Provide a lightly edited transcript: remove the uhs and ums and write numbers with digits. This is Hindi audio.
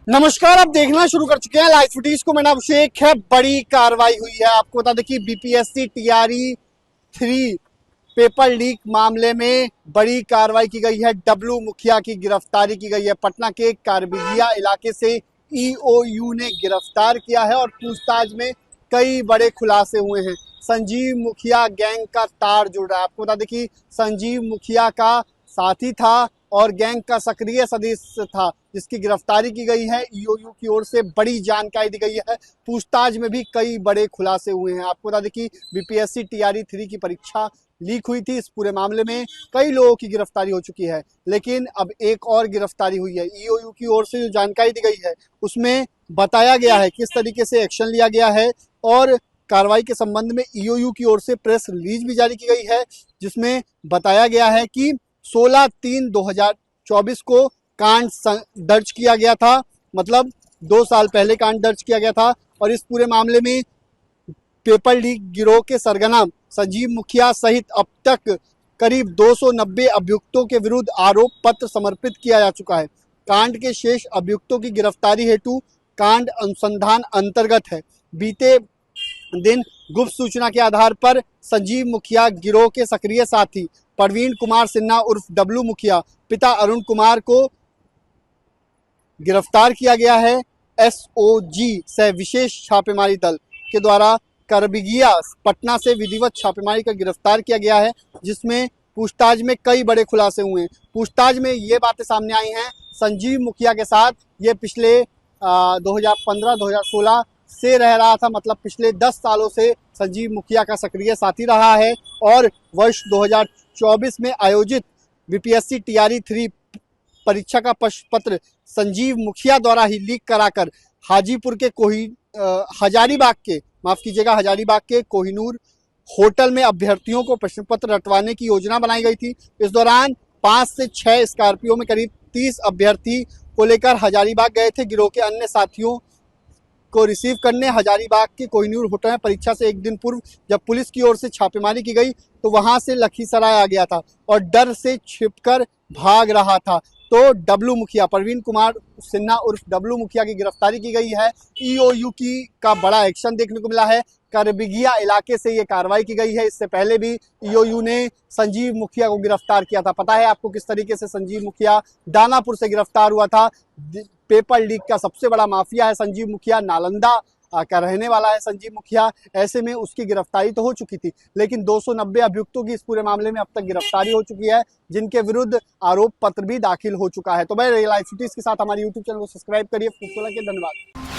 नमस्कार, आप देखना शुरू कर चुके हैं लाइव फुटेज को। मैं अभिषेक है। बड़ी कार्रवाई हुई है। आपको बता दें कि बीपीएससी टीआरई 3 पेपर लीक मामले में बड़ी कार्रवाई की गई है। डब्लू मुखिया की गिरफ्तारी की गई है। पटना के कारबिगिया इलाके से ईओयू ने गिरफ्तार किया है और पूछताछ में कई बड़े खुलासे हुए हैं। संजीव मुखिया गैंग का तार जुड़ रहा है। आपको बता दें कि संजीव मुखिया का साथी था और गैंग का सक्रिय सदस्य था, जिसकी गिरफ्तारी की गई है। ईओयू की ओर से बड़ी जानकारी दी गई है। पूछताछ में भी कई बड़े खुलासे हुए हैं। आपको बता दें कि बीपीएससी टीआरई 3 की परीक्षा लीक हुई थी। इस पूरे मामले में कई लोगों की गिरफ्तारी हो चुकी है, लेकिन अब एक और गिरफ्तारी हुई है। ईओयू की ओर से जो जानकारी दी गई है उसमें बताया गया है किस तरीके से एक्शन लिया गया है और कार्रवाई के संबंध में ईओयू की ओर से प्रेस रिलीज भी जारी की गई है, जिसमें बताया गया है कि 16/3/2024 को कांड दर्ज किया गया था। मतलब 2 साल पहले कांड दर्ज किया गया था और इस पूरे मामले में पेपर लीक गिरोह के सरगना संजीव मुखिया सहित अब तक करीब 290 अभियुक्तों के विरुद्ध आरोप पत्र समर्पित किया जा चुका है। कांड के शेष अभियुक्तों की गिरफ्तारी हेतु कांड अनुसंधान अंतर्गत है। बीते दिन गुप्त सूचना के आधार पर संजीव मुखिया गिरोह के सक्रिय साथी प्रवीण कुमार सिन्हा उर्फ डब्लू मुखिया पिता अरुण कुमार को गिरफ्तार किया गया है। एसओजी सह विशेष छापेमारी दल के द्वारा करबिगिया पटना से विधिवत छापेमारी कर गिरफ्तार किया गया है, जिसमें पूछताछ में कई बड़े खुलासे हुए हैं। पूछताछ में ये बातें सामने आई हैं, संजीव मुखिया के साथ ये पिछले 2015-2016 से रह रहा था। मतलब पिछले 10 सालों से संजीव मुखिया का सक्रिय साथी रहा है और वर्ष 2024 में आयोजित बीपीएससी टीआरई 3 परीक्षा का प्रश्न पत्र संजीव मुखिया द्वारा ही लीक कराकर हाजीपुर के हजारीबाग के कोहिनूर होटल में अभ्यर्थियों को प्रश्न पत्र रटवाने की योजना बनाई गई थी। इस दौरान 5 से 6 स्कॉर्पियो में करीब 30 अभ्यर्थी को लेकर हजारीबाग गए थे। गिरोह के अन्य साथियों को रिसीव करने हजारीबाग के कोहिनूर होटल में परीक्षा से एक दिन पूर्व जब पुलिस की ओर से छापेमारी की गई तो वहां से लखीसराय आ गया था और डर से छिपकर भाग रहा था। तो डब्लू मुखिया प्रवीण कुमार सिन्हा उर्फ डब्लू मुखिया की गिरफ्तारी की गई है। ईओयू की का बड़ा एक्शन देखने को मिला है। करबिगिया इलाके से ये कार्रवाई की गई है। इससे पहले भी ईओयू ने संजीव मुखिया को गिरफ्तार किया था। पता है आपको किस तरीके से संजीव मुखिया दानापुर से गिरफ्तार हुआ था। पेपर लीक का सबसे बड़ा माफिया है संजीव मुखिया। नालंदा का रहने वाला है संजीव मुखिया। ऐसे में उसकी गिरफ्तारी तो हो चुकी थी, लेकिन 290 अभियुक्तों की इस पूरे मामले में अब तक गिरफ्तारी हो चुकी है, जिनके विरुद्ध आरोप पत्र भी दाखिल हो चुका है। तो भाई लाइव फुटेज के साथ हमारे यूट्यूब चैनल को सब्सक्राइब करिए। धन्यवाद।